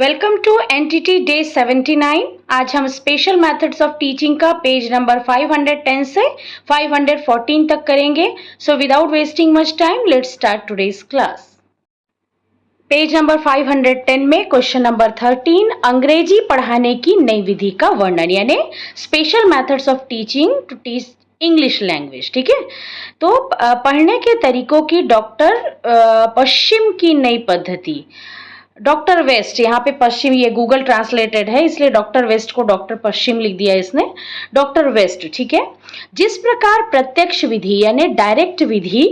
Welcome to entity day 79। आज हम special methods of teaching का पेज नंबर 510 से 514 तक करेंगे। So without wasting much time let's start today's class. Page number 510 में क्वेश्चन नंबर 13, अंग्रेजी पढ़ाने की नई विधि का वर्णन, यानी special methods of teaching to teach English language. ठीक है, तो पढ़ने के तरीकों की डॉक्टर पश्चिम की नई पद्धति। डॉक्टर वेस्ट, यहाँ पे पश्चिम, ये गूगल ट्रांसलेटेड है इसलिए डॉक्टर वेस्ट को डॉक्टर पश्चिम लिख दिया इसने, डॉक्टर वेस्ट। ठीक है, जिस प्रकार प्रत्यक्ष विधि यानी डायरेक्ट विधि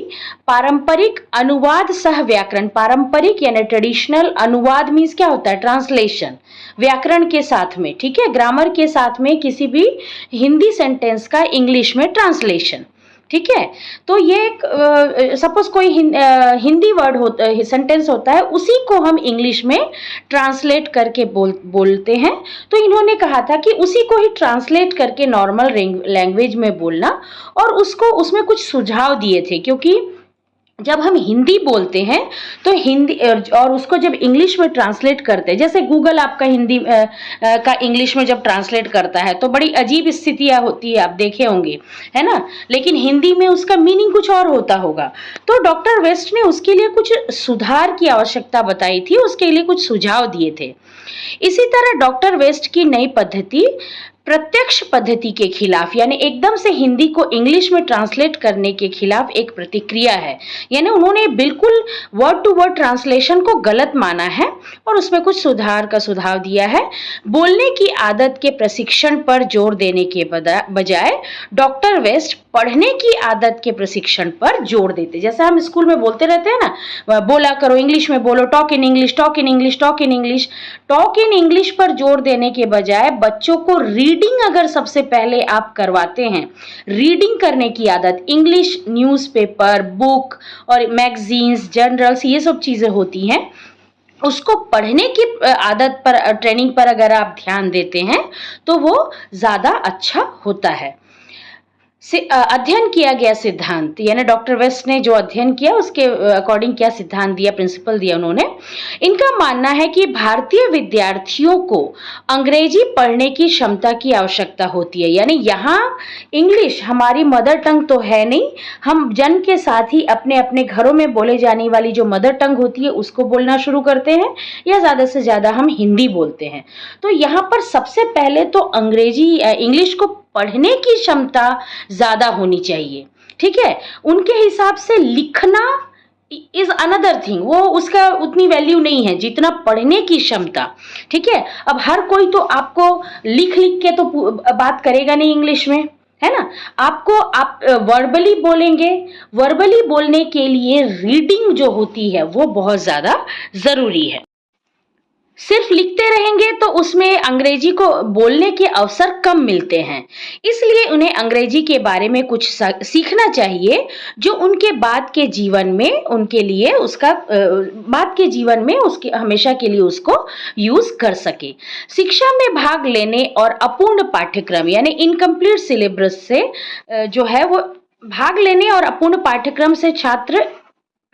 पारंपरिक अनुवाद सह व्याकरण, पारंपरिक यानी ट्रेडिशनल, अनुवाद मीन्स क्या होता है, ट्रांसलेशन, व्याकरण के साथ में, ठीक है, ग्रामर के साथ में किसी भी हिंदी सेंटेंस का इंग्लिश में ट्रांसलेशन। ठीक है, तो ये एक सपोज कोई हिंदी वर्ड होता, सेंटेंस होता है, उसी को हम इंग्लिश में ट्रांसलेट करके बोलते हैं। तो इन्होंने कहा था कि उसी को ही ट्रांसलेट करके नॉर्मल लैंग्वेज में बोलना, और उसको उसमें कुछ सुझाव दिए थे, क्योंकि जब हम हिंदी बोलते हैं तो हिंदी और उसको जब इंग्लिश में ट्रांसलेट करते हैं, जैसे गूगल आपका हिंदी का इंग्लिश में जब ट्रांसलेट करता है तो बड़ी अजीब स्थितियां होती है, आप देखे होंगे, है ना, लेकिन हिंदी में उसका मीनिंग कुछ और होता होगा। तो डॉक्टर वेस्ट ने उसके लिए कुछ सुधार की आवश्यकता बताई थी, उसके लिए कुछ सुझाव दिए थे। इसी तरह डॉक्टर वेस्ट की नई पद्धति प्रत्यक्ष पद्धति के खिलाफ, यानी एकदम से हिंदी को इंग्लिश में ट्रांसलेट करने के खिलाफ एक प्रतिक्रिया है, यानी उन्होंने बिल्कुल वर्ड टू वर्ड ट्रांसलेशन को गलत माना है और उसमें कुछ सुधार का सुझाव दिया है। बोलने की आदत के प्रशिक्षण पर जोर देने के बजाय डॉक्टर वेस्ट पढ़ने की आदत के प्रशिक्षण पर जोर देते। जैसे हम स्कूल में बोलते रहते हैं ना, बोला करो, इंग्लिश में बोलो, talk in English, talk in English, talk in English, talk in English पर जोर देने के बजाय बच्चों को रीडिंग अगर सबसे पहले आप करवाते हैं, रीडिंग करने की आदत, इंग्लिश न्यूज़पेपर, बुक और मैगजीन्स, जर्नल्स, ये सब चीजें होती हैं, उसको पढ़ने की आदत पर, ट्रेनिंग पर अगर आप ध्यान देते हैं तो वो ज्यादा अच्छा होता है। अध्ययन किया गया सिद्धांत, यानी डॉक्टर वेस्ट ने जो अध्ययन किया उसके अकॉर्डिंग क्या सिद्धांत दिया, प्रिंसिपल दिया उन्होंने। इनका मानना है कि भारतीय विद्यार्थियों को अंग्रेजी पढ़ने की क्षमता की आवश्यकता होती है, यानी यहाँ इंग्लिश हमारी मदर टंग तो है नहीं, हम जन्म के साथ ही अपने अपने घरों में बोले जाने वाली जो मदर टंग होती है उसको बोलना शुरू करते हैं, या ज्यादा से ज्यादा हम हिंदी बोलते हैं। तो यहाँ पर सबसे पहले तो अंग्रेजी, इंग्लिश को पढ़ने की क्षमता ज्यादा होनी चाहिए। ठीक है, उनके हिसाब से लिखना इज अनदर थिंग, वो उसका उतनी वैल्यू नहीं है जितना पढ़ने की क्षमता। ठीक है, अब हर कोई तो आपको लिख लिख के तो बात करेगा नहीं इंग्लिश में, है ना, आपको आप वर्बली बोलेंगे, वर्बली बोलने के लिए रीडिंग जो होती है वो बहुत ज्यादा जरूरी है। सिर्फ लिखते रहेंगे तो उसमें अंग्रेजी को बोलने के अवसर कम मिलते हैं, इसलिए उन्हें अंग्रेजी के बारे में कुछ सीखना चाहिए जो उनके बाद के जीवन में, उनके लिए उसका बाद के जीवन में उसके हमेशा के लिए उसको यूज कर सके। शिक्षा में भाग लेने और अपूर्ण पाठ्यक्रम यानी इनकम्प्लीट सिलेबस से जो है वो भाग लेने और अपूर्ण पाठ्यक्रम से छात्र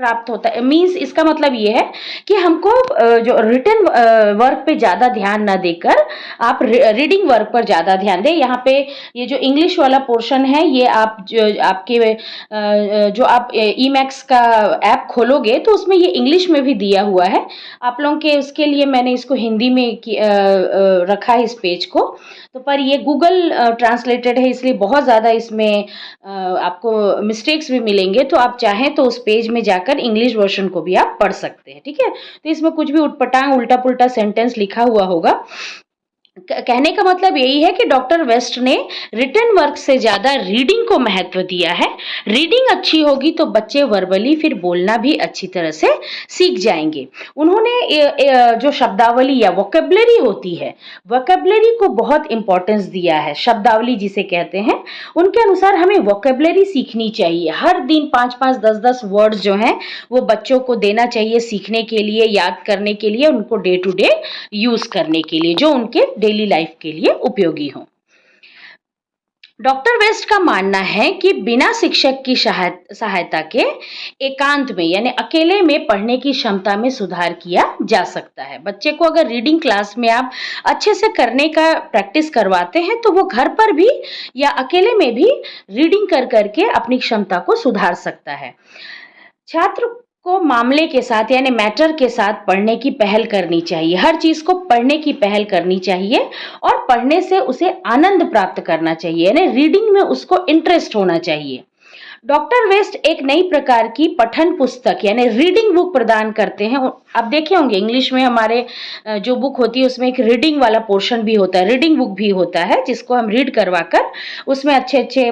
प्राप्त होता है। मीन्स इसका मतलब ये है कि हमको जो रिटन वर्क पे ज्यादा ध्यान ना देकर आप रीडिंग वर्क पर ज्यादा ध्यान दें। यहाँ पे ये जो इंग्लिश वाला पोर्शन है, ये आप जो आपके जो आप ईमैक्स का ऐप खोलोगे तो उसमें ये इंग्लिश में भी दिया हुआ है आप लोगों के, उसके लिए मैंने इसको हिंदी में रखा है इस पेज को। तो पर ये गूगल ट्रांसलेटेड है इसलिए बहुत ज़्यादा इसमें आपको मिस्टेक्स भी मिलेंगे, तो आप चाहें तो उस पेज में जाकर इंग्लिश वर्जन को भी आप पढ़ सकते हैं। ठीक है, तो इसमें कुछ भी उटपटांग उल्टा पुल्टा सेंटेंस लिखा हुआ होगा। कहने का मतलब यही है कि डॉक्टर वेस्ट ने रिटन वर्क से ज्यादा रीडिंग को महत्व दिया है। रीडिंग अच्छी होगी तो बच्चे वर्बली फिर बोलना भी अच्छी तरह से सीख जाएंगे। उन्होंने जो शब्दावली या वोकेबलरी होती है, वोकेबलरी को बहुत इंपॉर्टेंस दिया है। शब्दावली जिसे कहते हैं, उनके अनुसार हमें वोकेबलरी सीखनी चाहिए। हर दिन 5-5, 10-10 वर्ड्स जो हैं वो बच्चों को देना चाहिए सीखने के लिए, याद करने के लिए, उनको डे टू डे यूज करने के लिए, जो उनके डेली लाइफ के लिए उपयोगी हो। डॉक्टर वेस्ट का मानना है कि बिना शिक्षक की सहायता के एकांत में यानी अकेले में पढ़ने की क्षमता में सुधार किया जा सकता है। बच्चे को अगर रीडिंग क्लास में आप अच्छे से करने का प्रैक्टिस करवाते हैं तो वो घर पर भी या अकेले में भी रीडिंग कर करके अपनी क्षमता को सुधार सकता है। छात्र को मामले के साथ यानी मैटर के साथ पढ़ने की पहल करनी चाहिए। हर चीज को पढ़ने की पहल करनी चाहिए और पढ़ने से उसे आनंद प्राप्त करना चाहिए यानी रीडिंग में उसको इंटरेस्ट होना चाहिए। डॉक्टर वेस्ट एक नई प्रकार की पठन पुस्तक यानी रीडिंग बुक प्रदान करते हैं। आप देखे होंगे इंग्लिश में हमारे जो बुक होती है उसमें एक रीडिंग वाला पोर्शन भी होता है, रीडिंग बुक भी होता है जिसको हम रीड करवाकर उसमें अच्छे अच्छे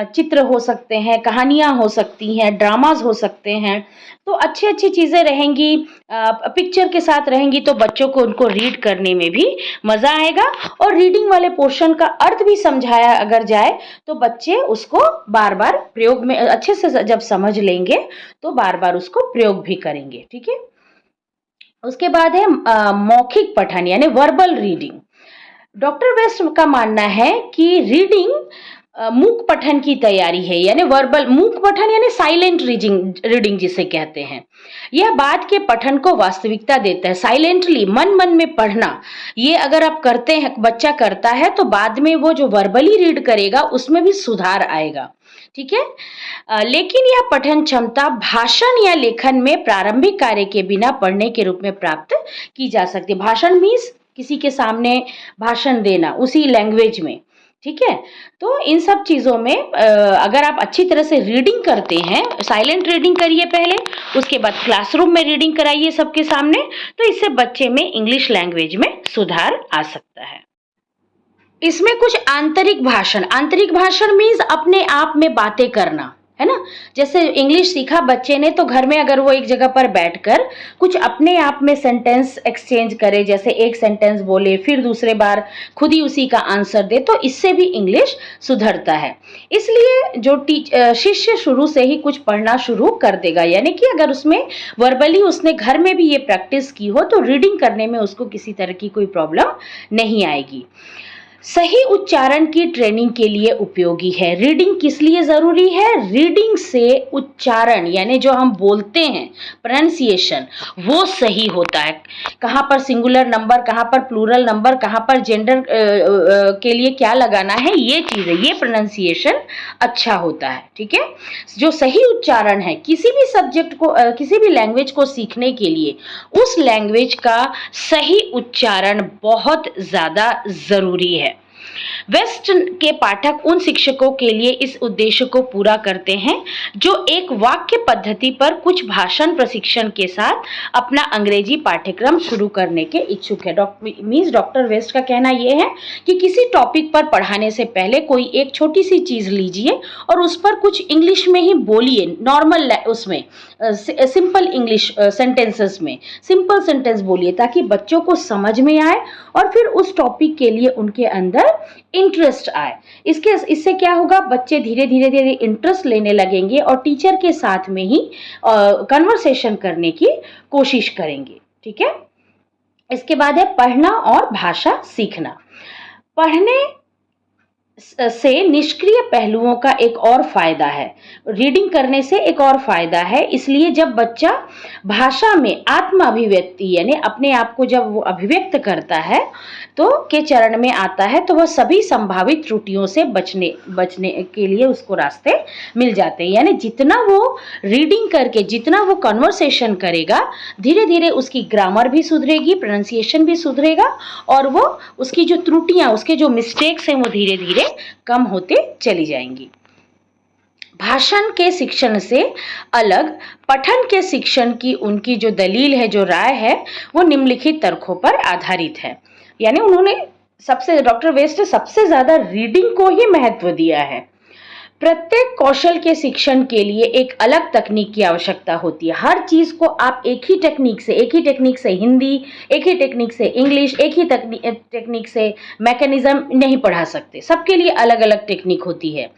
चित्र हो सकते हैं, कहानियां हो सकती हैं, ड्रामाज हो सकते हैं। तो अच्छी अच्छी चीजें रहेंगी, पिक्चर के साथ रहेंगी तो बच्चों को उनको रीड करने में भी मजा आएगा और रीडिंग वाले पोर्शन का अर्थ भी समझाया अगर जाए तो बच्चे उसको बार बार प्रयोग में अच्छे से जब समझ लेंगे तो बार बार उसको प्रयोग भी करेंगे। ठीक है, उसके बाद है मौखिक पठन यानी वर्बल रीडिंग। डॉक्टर वेस्ट का मानना है कि रीडिंग मूक पठन की तैयारी है यानी वर्बल मूक पठन यानी साइलेंट रीडिंग जिसे कहते हैं। यह बात के पठन को वास्तविकता देता है। साइलेंटली मन मन में पढ़ना ये अगर आप करते हैं, बच्चा करता है तो बाद में वो जो वर्बली रीड करेगा उसमें भी सुधार आएगा। ठीक है, लेकिन यह पठन क्षमता भाषण या लेखन में प्रारंभिक कार्य के बिना पढ़ने के रूप में प्राप्त की जा सकती है। भाषण मीन्स किसी के सामने भाषण देना उसी लैंग्वेज में। ठीक है, तो इन सब चीजों में अगर आप अच्छी तरह से रीडिंग करते हैं, साइलेंट रीडिंग करिए पहले, उसके बाद क्लासरूम में रीडिंग कराइए सबके सामने, तो इससे बच्चे में इंग्लिश लैंग्वेज में सुधार आ सकता है। इसमें कुछ आंतरिक भाषण मीन्स अपने आप में बातें करना, है ना। जैसे इंग्लिश सीखा बच्चे ने तो घर में अगर वो एक जगह पर बैठकर कुछ अपने आप में सेंटेंस एक्सचेंज करे, जैसे एक सेंटेंस बोले फिर दूसरे बार खुद ही उसी का आंसर दे, तो इससे भी इंग्लिश सुधरता है। इसलिए जो शिष्य शुरू से ही कुछ पढ़ना शुरू कर देगा यानी कि अगर उसमें वर्बली उसने घर में भी ये प्रैक्टिस की हो तो रीडिंग करने में उसको किसी तरह की कोई प्रॉब्लम नहीं आएगी। सही उच्चारण की ट्रेनिंग के लिए उपयोगी है। रीडिंग किस लिए जरूरी है? रीडिंग से उच्चारण यानी जो हम बोलते हैं प्रोनाउंसिएशन वो सही होता है। कहाँ पर सिंगुलर नंबर, कहाँ पर प्लूरल नंबर, कहाँ पर जेंडर के लिए क्या लगाना है, ये चीजें, ये प्रोनाउंसिएशन अच्छा होता है। ठीक है, जो सही उच्चारण है किसी भी सब्जेक्ट को किसी भी लैंग्वेज को सीखने के लिए उस लैंग्वेज का सही उच्चारण बहुत ज्यादा जरूरी है। वेस्ट के पाठक उन शिक्षकों के लिए इस उद्देश्य को पूरा करते हैं जो एक वाक्य पद्धति पर कुछ भाषण प्रशिक्षण के साथ अपना अंग्रेजी पाठ्यक्रम शुरू करने के इच्छुक है। डॉक्टर वेस्ट का कहना यह है कि किसी टॉपिक पर पढ़ाने से पहले कोई एक छोटी सी चीज लीजिए और उस पर कुछ इंग्लिश में ही बोलिए, नॉर्मल उसमें सिंपल इंग्लिश सेंटेंसेस में सिंपल सेंटेंस बोलिए ताकि बच्चों को समझ में आए और फिर उस टॉपिक के लिए उनके अंदर इंटरेस्ट आए। इससे क्या होगा, बच्चे धीरे धीरे इंटरेस्ट लेने लगेंगे और टीचर के साथ में ही कन्वर्सेशन करने की कोशिश करेंगे। ठीक है, इसके बाद है पढ़ना और भाषा सीखना। पढ़ने से निष्क्रिय पहलुओं का एक और फायदा है, रीडिंग करने से एक और फायदा है। इसलिए जब बच्चा भाषा में आत्म अभिव्यक्ति यानी अपने आप को जब वो अभिव्यक्त करता है तो के चरण में आता है तो वह सभी संभावित त्रुटियों से बचने के लिए उसको रास्ते मिल जाते हैं। यानी जितना वो रीडिंग करके जितना वो कन्वर्सेशन करेगा धीरे धीरे उसकी ग्रामर भी सुधरेगी, प्रोनाउंसिएशन भी सुधरेगा और वो उसकी जो त्रुटियां, उसके जो मिस्टेक्स हैं वो धीरे धीरे कम होते चली जाएंगी। भाषण के शिक्षण से अलग पठन के शिक्षण की उनकी जो दलील है, जो राय है, वो निम्नलिखित तर्कों पर आधारित है। यानी उन्होंने डॉक्टर वेस्ट ने सबसे ज्यादा रीडिंग को ही महत्व दिया है। प्रत्येक कौशल के शिक्षण के लिए एक अलग तकनीक की आवश्यकता होती है। हर चीज को आप एक ही टेक्निक से हिंदी, एक ही टेक्निक से इंग्लिश, एक ही टेक्निक से मैकेनिज्म नहीं पढ़ा सकते। सबके लिए अलग अलग टेक्निक होती है।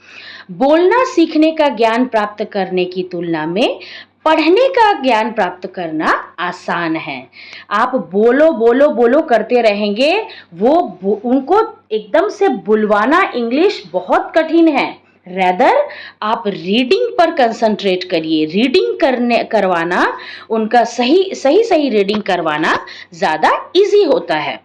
बोलना सीखने का ज्ञान प्राप्त करने की तुलना में पढ़ने का ज्ञान प्राप्त करना आसान है। आप बोलो बोलो बोलो करते रहेंगे, उनको एकदम से बुलवाना इंग्लिश बहुत कठिन है। रेदर आप रीडिंग पर कंसंट्रेट करिए, रीडिंग करवाना उनका सही रीडिंग करवाना ज्यादा इजी होता है।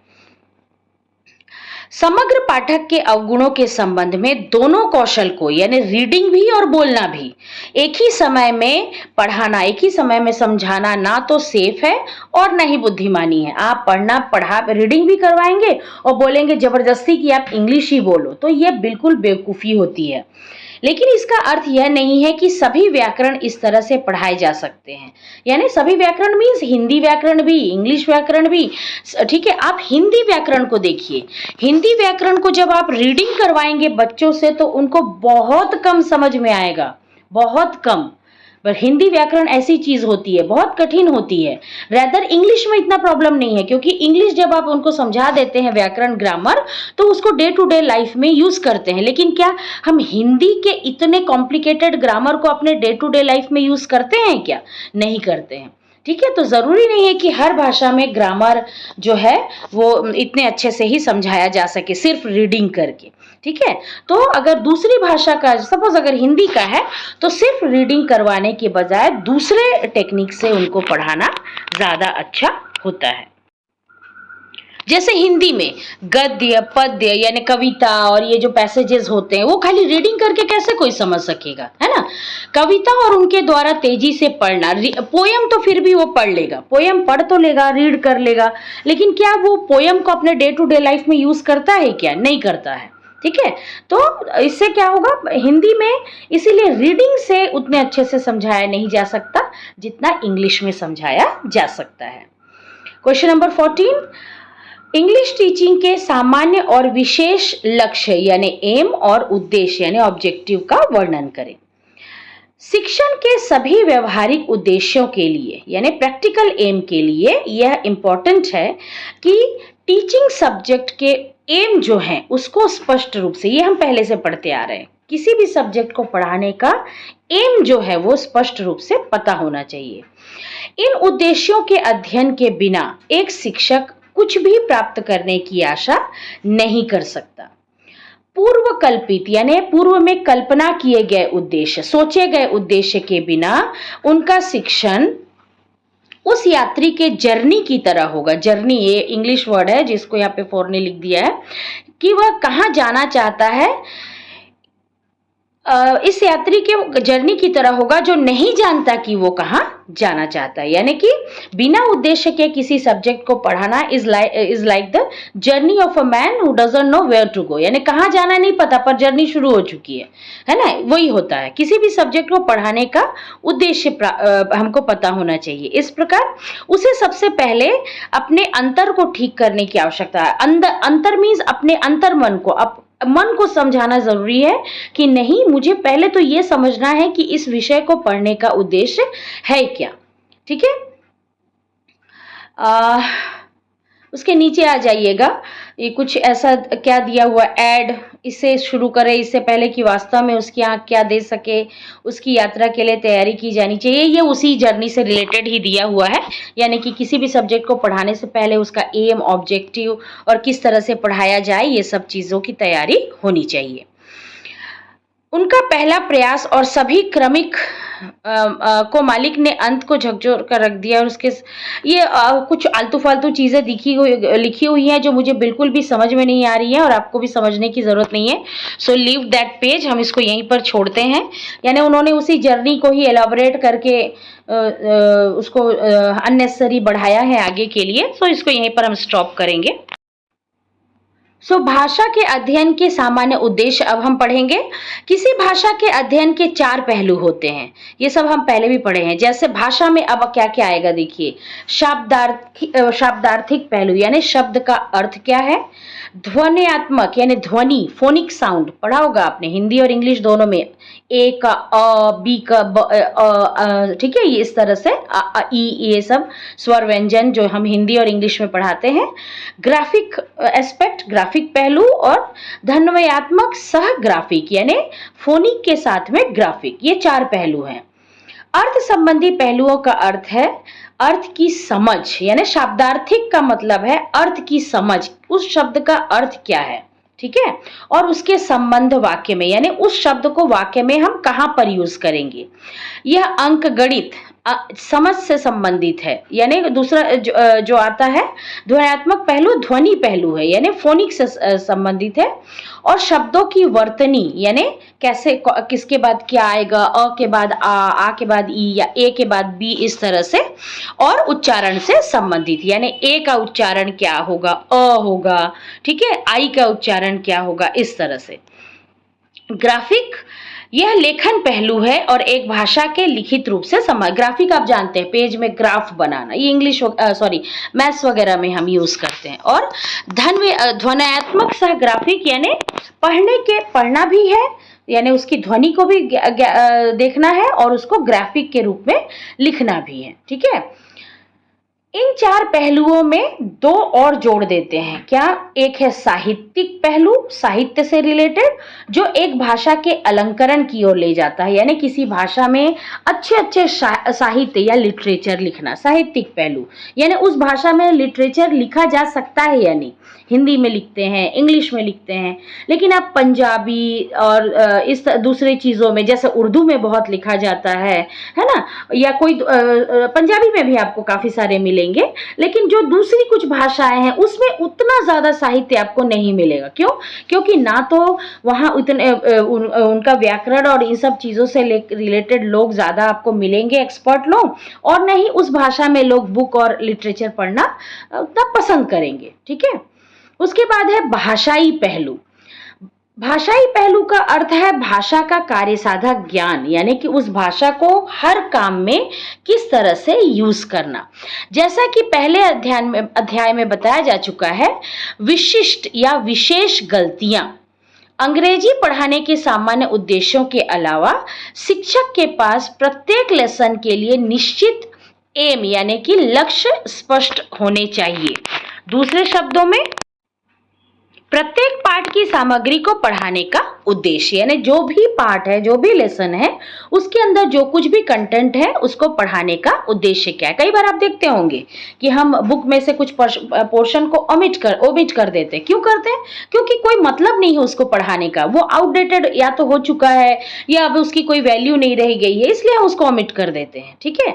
समग्र पाठक के अवगुणों के संबंध में दोनों कौशल को, यानी रीडिंग भी और बोलना भी, एक ही समय में पढ़ाना, एक ही समय में समझाना ना तो सेफ है और ना ही बुद्धिमानी है। आप रीडिंग भी करवाएंगे और बोलेंगे जबरदस्ती कि आप इंग्लिश ही बोलो, तो यह बिल्कुल बेवकूफ़ी होती है। लेकिन इसका अर्थ यह नहीं है कि सभी व्याकरण इस तरह से पढ़ाए जा सकते हैं। यानी सभी व्याकरण मीन्स हिंदी व्याकरण भी, इंग्लिश व्याकरण भी, ठीक है। आप हिंदी व्याकरण को देखिए, हिंदी व्याकरण को जब आप रीडिंग करवाएंगे बच्चों से तो उनको बहुत कम समझ में आएगा, बहुत कम। पर हिंदी व्याकरण ऐसी चीज होती है, बहुत कठिन होती है। रेदर इंग्लिश में इतना प्रॉब्लम नहीं है, क्योंकि इंग्लिश जब आप उनको समझा देते हैं व्याकरण ग्रामर तो उसको डे टू डे लाइफ में यूज करते हैं। लेकिन क्या हम हिंदी के इतने कॉम्प्लिकेटेड ग्रामर को अपने डे टू डे लाइफ में यूज करते हैं क्या? नहीं करते हैं, ठीक है। तो जरूरी नहीं है कि हर भाषा में ग्रामर जो है वो इतने अच्छे से ही समझाया जा सके सिर्फ रीडिंग करके, ठीक है। तो अगर दूसरी भाषा का, सपोज अगर हिंदी का है, तो सिर्फ रीडिंग करवाने के बजाय दूसरे टेक्निक से उनको पढ़ाना ज्यादा अच्छा होता है। जैसे हिंदी में गद्य, पद्य यानी कविता और ये जो पैसेजेस होते हैं वो खाली रीडिंग करके कैसे कोई समझ सकेगा, है ना। कविता और उनके द्वारा तेजी से पढ़ना, पोयम तो फिर भी वो पढ़ लेगा, पोयम पढ़ तो लेगा, रीड कर लेगा, लेकिन क्या वो पोयम को अपने डे टू डे लाइफ में यूज करता है क्या? नहीं करता है, ठीक है। तो इससे क्या होगा, हिंदी में इसीलिए रीडिंग से उतने अच्छे से समझाया नहीं जा सकता जितना इंग्लिश में समझाया जा सकता है। क्वेश्चन नंबर 14, इंग्लिश टीचिंग के सामान्य और विशेष लक्ष्य यानी एम और उद्देश्य यानी ऑब्जेक्टिव का वर्णन करें। शिक्षण के सभी व्यवहारिक उद्देश्यों के लिए यानी प्रैक्टिकल एम के लिए यह इंपॉर्टेंट है कि टीचिंग सब्जेक्ट के एम जो है उसको स्पष्ट रूप से, ये हम पहले से पढ़ते आ रहे हैं, किसी भी सब्जेक्ट को पढ़ाने का एम जो है वो स्पष्ट रूप से पता होना चाहिए। इन उद्देश्यों के अध्ययन के बिना एक शिक्षक कुछ भी प्राप्त करने की आशा नहीं कर सकता। पूर्व कल्पित यानी पूर्व में कल्पना किए गए उद्देश्य, सोचे गए उद्देश्य के बिना उनका शिक्षण उस यात्री के जर्नी की तरह होगा। जर्नी ये इंग्लिश वर्ड है जिसको यहाँ पे 4 ने लिख दिया है कि वह कहाँ जाना चाहता है, इस यात्री के जर्नी की तरह होगा जो नहीं जानता कि वो कहाँ जाना चाहता है। यानी कि बिना उद्देश्य के किसी सब्जेक्ट को पढ़ाना is like the journey of a man who doesn't know where to go, यानी कहाँ जाना नहीं पता पर जर्नी शुरू हो चुकी है ना। वही होता है, किसी भी सब्जेक्ट को पढ़ाने का उद्देश्य हमको पता होना चाहिए। इस प्रकार उसे सबसे पहले अपने अंतर को ठीक करने की आवश्यकता है। अंतर मीन्स अपने अंतर मन को समझाना जरूरी है कि नहीं, मुझे पहले तो ये समझना है कि इस विषय को पढ़ने का उद्देश्य है क्या, ठीक है। उसके नीचे आ जाइएगा, ये कुछ ऐसा क्या दिया हुआ, ऐड, इसे शुरू करें इससे पहले कि वास्तव में उसकी आँख क्या दे सके, उसकी यात्रा के लिए तैयारी की जानी चाहिए। ये उसी जर्नी से रिलेटेड ही दिया हुआ है, यानी कि किसी भी सब्जेक्ट को पढ़ाने से पहले उसका एम, ऑब्जेक्टिव और किस तरह से पढ़ाया जाए, ये सब चीज़ों की तैयारी होनी चाहिए। उनका पहला प्रयास और सभी क्रमिक को मालिक ने अंत को झकझोर कर रख दिया और उसके ये कुछ आलतू फालतू चीज़ें लिखी हुई हैं जो मुझे बिल्कुल भी समझ में नहीं आ रही हैं और आपको भी समझने की ज़रूरत नहीं है। सो लीव दैट पेज, हम इसको यहीं पर छोड़ते हैं। यानी उन्होंने उसी जर्नी को ही एलाबोरेट करके उसको अननेसेसरी बढ़ाया है आगे के लिए। सो इसको यहीं पर हम स्टॉप करेंगे। भाषा के अध्ययन के सामान्य उद्देश्य अब हम पढ़ेंगे। किसी भाषा के अध्ययन के 4 पहलू होते हैं, ये सब हम पहले भी पढ़े हैं। जैसे भाषा में अब क्या क्या आएगा, देखिए, शाब्दार्थिक पहलू यानी शब्द का अर्थ क्या है, ध्वन्यात्मक यानी ध्वनि, फोनिक साउंड पढ़ा होगा आपने हिंदी और इंग्लिश दोनों में, ए का अ, बी का ब, ठीक है, ये इस तरह से ई, ये सब स्वर व्यंजन जो हम हिंदी और इंग्लिश में पढ़ाते हैं। ग्राफिक एस्पेक्ट, ग्राफिक पहलू, और ध्वन्यात्मक सह ग्राफिक यानी फोनिक के साथ में ग्राफिक, ये 4 पहलू हैं। अर्थ संबंधी पहलुओं का अर्थ है अर्थ की समझ, यानी शाब्दार्थिक का मतलब है अर्थ की समझ, उस शब्द का अर्थ क्या है, ठीक है, और उसके संबंध वाक्य में, यानी उस शब्द को वाक्य में हम कहां पर यूज करेंगे। यह अंक गणित समझ से संबंधित है, यानी दूसरा जो आता है ध्वन्यात्मक पहलू ध्वनि पहलू है, यानी फोनिक से संबंधित है। और शब्दों की वर्तनी, यानी कैसे किसके बाद क्या आएगा, अ के बाद आ के बाद ई या ए के बाद बी, इस तरह से। और उच्चारण से संबंधित, यानी ए का उच्चारण क्या होगा, अ होगा, ठीक है, आई का उच्चारण क्या होगा, इस तरह से। ग्राफिक, यह लेखन पहलू है और एक भाषा के लिखित रूप से ग्राफिक आप जानते हैं पेज में ग्राफ बनाना, ये इंग्लिश मैथ्स वगैरह में हम यूज करते हैं। और ध्वन्यात्मक सह ग्राफिक, यानी पढ़ना भी है, यानी उसकी ध्वनि को भी देखना है और उसको ग्राफिक के रूप में लिखना भी है, ठीक है। इन चार पहलुओं में दो और जोड़ देते हैं, क्या, एक है साहित्यिक पहलू, साहित्य से रिलेटेड, जो एक भाषा के अलंकरण की ओर ले जाता है, यानी किसी भाषा में अच्छे अच्छे साहित्य या लिटरेचर लिखना, साहित्यिक पहलू, यानी उस भाषा में लिटरेचर लिखा जा सकता है या नहीं। हिंदी में लिखते हैं, इंग्लिश में लिखते हैं, लेकिन आप पंजाबी और इस दूसरे चीज़ों में, जैसे उर्दू में बहुत लिखा जाता है ना, या कोई पंजाबी में भी आपको काफ़ी सारे मिलेंगे, लेकिन जो दूसरी कुछ भाषाएं हैं उसमें उतना ज़्यादा साहित्य आपको नहीं मिलेगा। क्यों? क्योंकि ना तो वहाँ उतने उनका व्याकरण और इन सब चीज़ों से रिलेटेड लोग ज़्यादा आपको मिलेंगे, एक्सपर्ट लोग, और नहीं उस भाषा में लोग बुक और लिटरेचर पढ़ना उतना पसंद करेंगे, ठीक है। उसके बाद है भाषाई पहलू। भाषाई पहलू का अर्थ है भाषा का कार्यसाधक ज्ञान, यानी कि उस भाषा को हर काम में किस तरह से यूज करना। जैसा कि पहले अध्याय में बताया जा चुका है, विशिष्ट या विशेष गलतियां अंग्रेजी पढ़ाने के सामान्य उद्देश्यों के अलावा शिक्षक के पास प्रत्येक लेसन के लिए निश्चित एम, यानी कि लक्ष्य स्पष्ट होने चाहिए। दूसरे शब्दों में, प्रत्येक पाठ की सामग्री को पढ़ाने का उद्देश्य, यानी जो भी पाठ है, जो भी लेसन है, उसके अंदर जो कुछ भी कंटेंट है उसको पढ़ाने का उद्देश्य क्या है। कई बार आप देखते होंगे कि हम बुक में से कुछ पोर्शन को ओमिट कर देते हैं। क्यों करते हैं? क्योंकि कोई मतलब नहीं है उसको पढ़ाने का, वो आउटडेटेड या तो हो चुका है या अब उसकी कोई वैल्यू नहीं रह गई है, इसलिए हम उसको ओमिट कर देते हैं, ठीक है।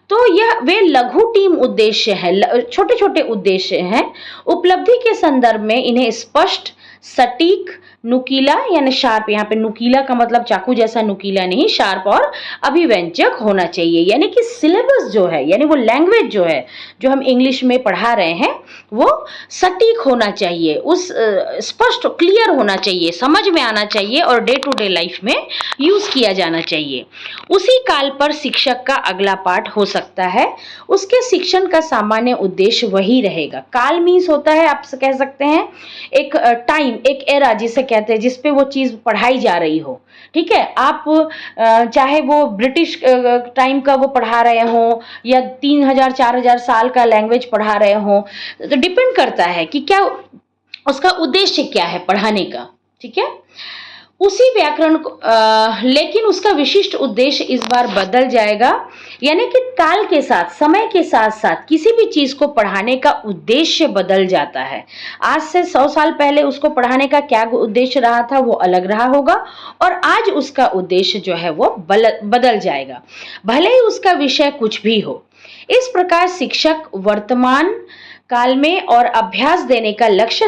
तो यह वे लघु टीम उद्देश्य है, छोटे छोटे उद्देश्य हैं। उपलब्धि के संदर्भ में इन्हें स्पष्ट, सटीक, नुकीला, यानी शार्प, यहाँ पे नुकीला का मतलब चाकू जैसा नुकीला नहीं, शार्प और अभिव्यंजक होना चाहिए। यानी कि सिलेबस जो है, यानी वो लैंग्वेज जो है, जो हम इंग्लिश में पढ़ा रहे हैं, वो सटीक होना चाहिए, उस स्पष्ट, क्लियर होना चाहिए, समझ में आना चाहिए और डे टू डे लाइफ में यूज किया जाना चाहिए। उसी काल पर शिक्षक का अगला पाठ हो सकता है, उसके शिक्षण का सामान्य उद्देश्य वही रहेगा। काल मीन्स होता है, आप कह सकते हैं एक टाइम, एक एरा जिसे कहते हैं, जिसपे वो चीज पढ़ाई जा रही हो, ठीक है। आप चाहे वो ब्रिटिश टाइम का वो पढ़ा रहे हो या 3000 4000 साल का लैंग्वेज पढ़ा रहे हो, तो डिपेंड करता है कि क्या उसका उद्देश्य क्या है पढ़ाने का, ठीक है। उसी व्याकरण को लेकिन उसका विशिष्ट उद्देश्य इस बार बदल जाएगा, यानी कि काल के साथ, समय के साथ साथ किसी भी चीज को पढ़ाने का उद्देश्य बदल जाता है। आज से 100 साल पहले उसको पढ़ाने का क्या उद्देश्य रहा था वो अलग रहा होगा, और आज उसका उद्देश्य जो है वो बदल जाएगा, भले ही उसका विषय कुछ भी हो। इस प्रकार शिक्षक वर्तमान काल में और अभ्यास देने का लक्ष्य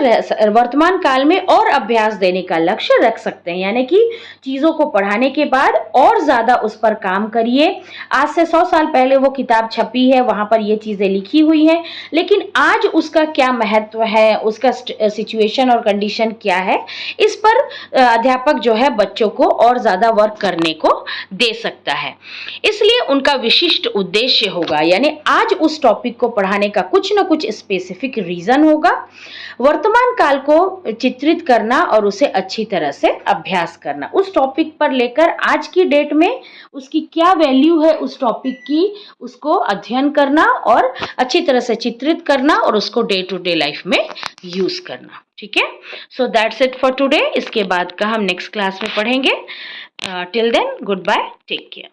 रख सकते हैं, यानी कि चीजों को पढ़ाने के बाद और ज्यादा उस पर काम करिए। आज से 100 साल पहले वो किताब छपी है, वहां पर ये चीजें लिखी हुई हैं, लेकिन आज उसका क्या महत्व है, उसका सिचुएशन और कंडीशन क्या है, इस पर अध्यापक जो है बच्चों को और ज्यादा वर्क करने को दे सकता है। इसलिए उनका विशिष्ट उद्देश्य होगा, यानी आज उस टॉपिक को पढ़ाने का कुछ न कुछ स्पेसिफिक रीजन होगा। वर्तमान काल को चित्रित करना और उसे अच्छी तरह से अभ्यास करना, उस टॉपिक पर लेकर आज की डेट में उसकी क्या वैल्यू है उस टॉपिक की, उसको अध्ययन करना और अच्छी तरह से चित्रित करना और उसको डे टू डे लाइफ में यूज करना, ठीक है। So that's it for today. इसके बाद का हम नेक्स्ट क्लास में पढ़ेंगे। Till then, good bye, take care.